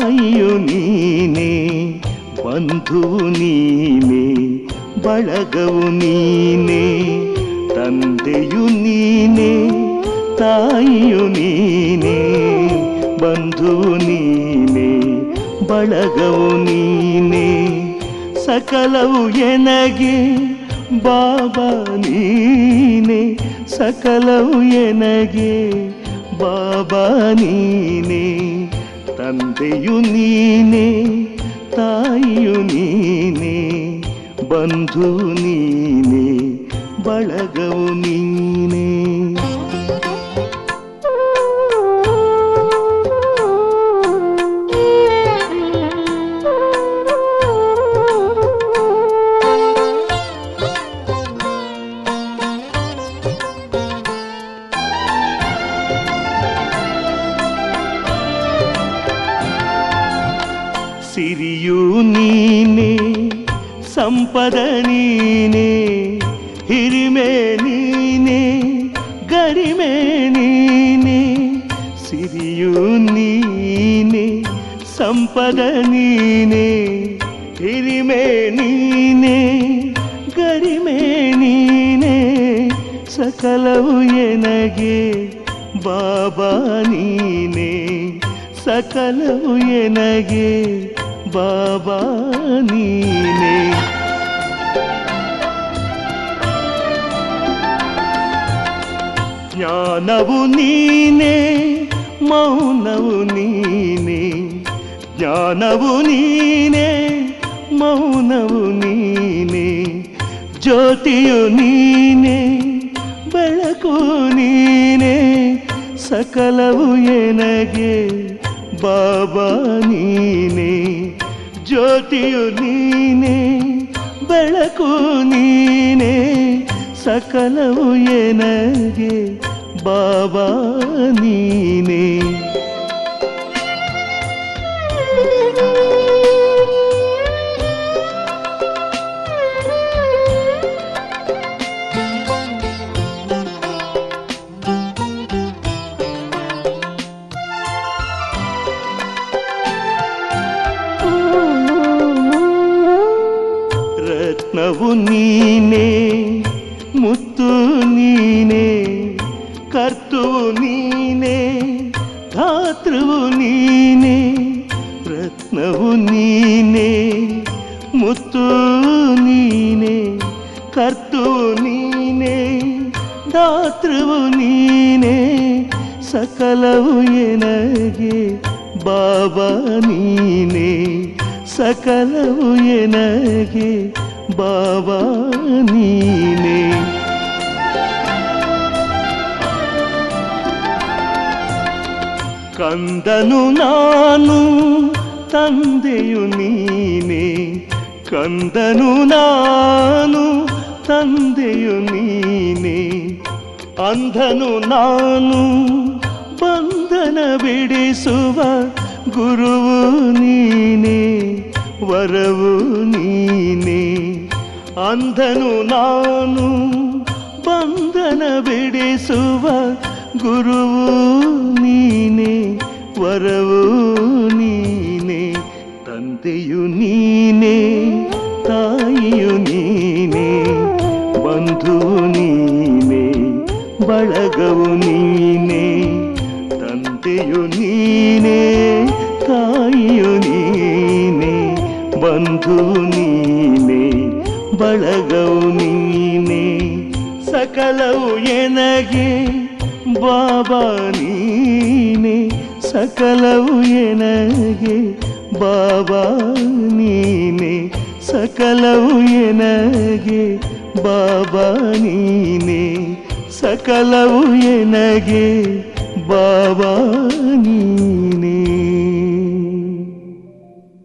ತಾಯಿಯು ನೀನೆ, ಬಂಧುವು ನೀನೆ, ಬಳಗವು ನೀನೆ, ತಂದೆಯು ನೀನೆ, ತಾಯಿಯು ನೀನೆ, ಬಂಧುವು ನೀನೆ, ಬಳಗವು ನೀನೆ, ಸಕಲವು ಎನಗೆ ಬಾಬಾ ನೀನೆ, ಸಕಲವು ಎನಗೆ ಬಾಬಾ ನೀನೆ, ತಂದೆಯು ನೀನೆ, ತಾಯಿಯು ನೀನೆ, ಬಂಧು ನೀನೆ, ಬಳಗವು ನೀನೆ. ಸಿರಿಯು ನೀನೆ, ಸಂಪದ ನೀನೆ, ಹಿರಿಮೆ ನೀನೆ, ಗರಿಮೆ ನೀನೆ, ಸಿರಿಯು ನೀನೆ, ಸಂಪದ ನೀನೆ, ಹಿರಿಮೆ ನೀನೆ, ಗರಿಮೆ ನೀನೆ, ಸಕಲವು ಎನಗೆ ಬಾಬಾ ನೀನೆ, ಸಕಲವು ಎನಗೆ ಬಾಬಾ ನೀನೆ. ಜ್ಞಾನವು ನೀನೆ, ಮೌನವು ನೀನೆ, ಜ್ಞಾನವು ನೀನೆ, ಮೌನವು ನೀನೆ, ಜ್ಯೋತಿಯು ನೀನೆ, ಬೆಳಕು ನೀನೆ, ಸಕಲವು ಎನಗೆ ಬಾಬಾ ನೀನೆ, ಜ್ಯೋತಿಯು ನೀನೆ, ಬೆಳಕು ನೀನೆ, ಸಕಲವು ಎನಗೆ ಬಾಬಾ ನೀನೆ. ರತ್ನವು ನೀನೆ, ಮುತ್ತು ನೀನೆ, ಕರ್ತುವು ನೀನೆ, ಧಾತೃವು ನೀನೆ, ರತ್ನವು ನೀನೆ, ಮುತ್ತು ನೀನೆ, ಕರ್ತುವು ನೀನೆ, ಧಾತೃವು ನೀನೆ, ಸಕಲವು ಎನಗೆ ಬಾಬಾ ನೀನೆ, ಸಕಲವು ಎನಗೆ ಬಾಬಾ ನೀನೆ. ಕಂದನು ನಾನು, ತಂದೆಯು ನೀನೆ, ಕಂದನು ನಾನು, ತಂದೆಯು ನೀನೆ, ಅಂಧನು ನಾನು, ಬಂಧನ ಬಿಡಿಸುವ ಗುರುವು ನೀನೆ, ವರವು ನೀನೆ, ಅಂಧನು ನಾನು, ಬಂಧನ ಬಿಡಿಸುವ ಗುರುವು ನೀನೆ, ವರವು ನೀನೆ, ತಂದೆಯು ನೀನೆ, ತಾಯಿಯು ನೀನೆ, ಬಂಧುವು ನೀನೆ, ಬಳಗವು ನೀನೆ, ತಂದೆಯು ನೀನೆ, ತಾಯಿಯು ನೀನೆ, ಬಂಧುವು ನೀನೆ, ಬಳಗವು ನೀನೆ, ಸಕಲವು ಎನಗೆ ಬಾಬಾ ನೀನೆ, ಸಕಲವು ಎನಗೆ ಬಾಬಾ ನೀನೆ, ಸಕಲವು ಎನಗೆ ಬಾಬಾ ನೀನೆ, ಸಕಲವು ಎನಗೆ ಬಾಬಾ ನೀನೆ.